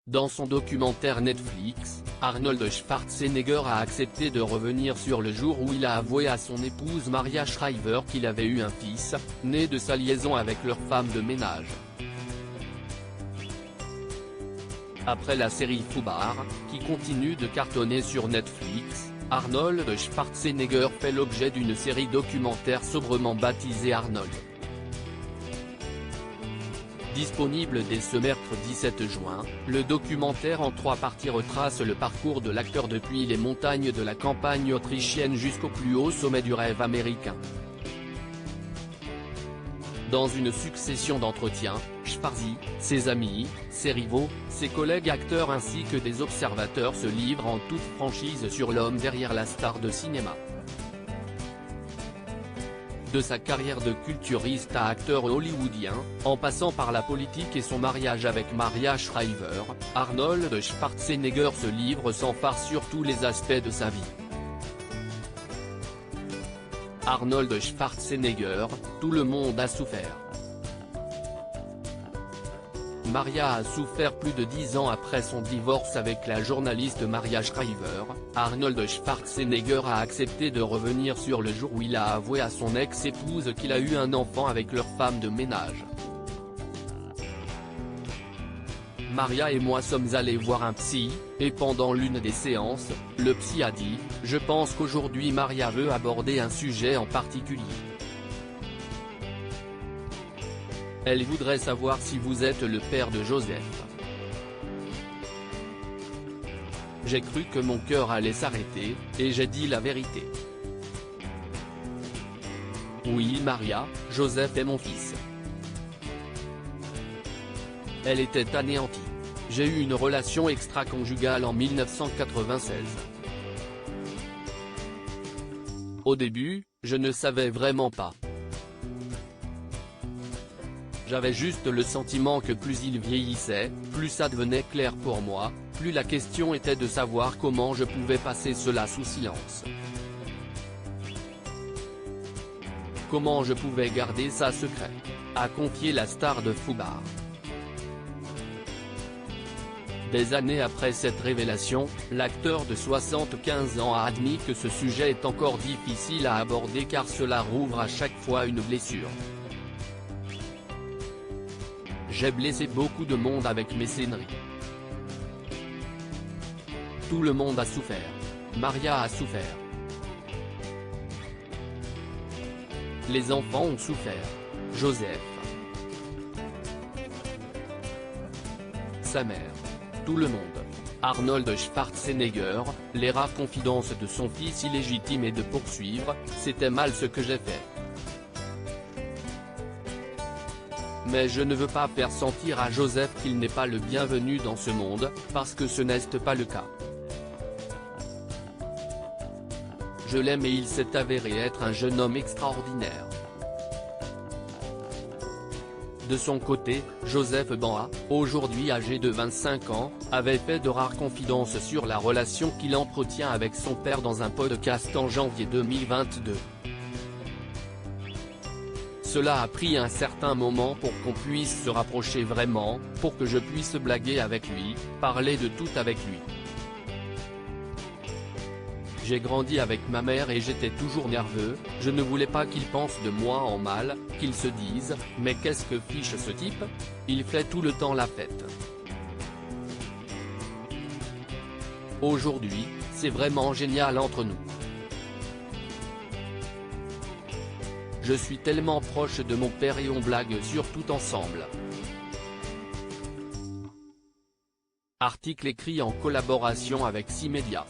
Dans son documentaire Netflix, Arnold Schwarzenegger a accepté de revenir sur le jour où il a avoué à son épouse Maria Shriver qu'il avait eu un fils, né de sa liaison avec leur femme de ménage. Après la série Fubar, qui continue de cartonner sur Netflix, Arnold Schwarzenegger fait l'objet d'une série documentaire sobrement baptisée Arnold. Disponible dès ce mercredi 7 juin, le documentaire en 3 parties retrace le parcours de l'acteur depuis les montagnes de la campagne autrichienne jusqu'au plus haut sommet du rêve américain. Dans une succession d'entretiens, Schwarzy, ses amis, ses rivaux, ses collègues acteurs ainsi que des observateurs se livrent en toute franchise sur l'homme derrière la star de cinéma. De sa carrière de culturiste à acteur hollywoodien, en passant par la politique et son mariage avec Maria Shriver, Arnold Schwarzenegger se livre sans farce sur tous les aspects de sa vie. Arnold Schwarzenegger, tout le monde a souffert. Maria a souffert plus de 10 ans après son divorce avec la journaliste Maria Shriver. Arnold Schwarzenegger a accepté de revenir sur le jour où il a avoué à son ex-épouse qu'il a eu un enfant avec leur femme de ménage. Maria et moi sommes allés voir un psy, et pendant l'une des séances, le psy a dit « Je pense qu'aujourd'hui Maria veut aborder un sujet en particulier. Elle voudrait savoir si vous êtes le père de Joseph. » J'ai cru que mon cœur allait s'arrêter, et j'ai dit la vérité. Oui Maria, Joseph est mon fils. Elle était anéantie. J'ai eu une relation extra-conjugale en 1996. Au début, je ne savais vraiment pas. J'avais juste le sentiment que plus il vieillissait, plus ça devenait clair pour moi, plus la question était de savoir comment je pouvais passer cela sous silence. Comment je pouvais garder ça secret, a confié la star de Fubar. Des années après cette révélation, l'acteur de 75 ans a admis que ce sujet est encore difficile à aborder car cela rouvre à chaque fois une blessure. J'ai blessé beaucoup de monde avec mes scénarios. Tout le monde a souffert. Maria a souffert. Les enfants ont souffert. Joseph. Sa mère. Tout le monde. Arnold Schwarzenegger, les rares confidences de son fils illégitime et de poursuivre, c'était mal ce que j'ai fait. Mais je ne veux pas faire sentir à Joseph qu'il n'est pas le bienvenu dans ce monde, parce que ce n'est pas le cas. Je l'aime et il s'est avéré être un jeune homme extraordinaire. De son côté, Joseph Banha, aujourd'hui âgé de 25 ans, avait fait de rares confidences sur la relation qu'il entretient avec son père dans un podcast en janvier 2022. Cela a pris un certain moment pour qu'on puisse se rapprocher vraiment, pour que je puisse blaguer avec lui, parler de tout avec lui. J'ai grandi avec ma mère et j'étais toujours nerveux, je ne voulais pas qu'il pense de moi en mal, qu'il se dise « Mais qu'est-ce que fiche ce type ? Il fait tout le temps la fête. » Aujourd'hui, c'est vraiment génial entre nous. Je suis tellement proche de mon père et on blague sur tout ensemble. Article écrit en collaboration avec 6 médias.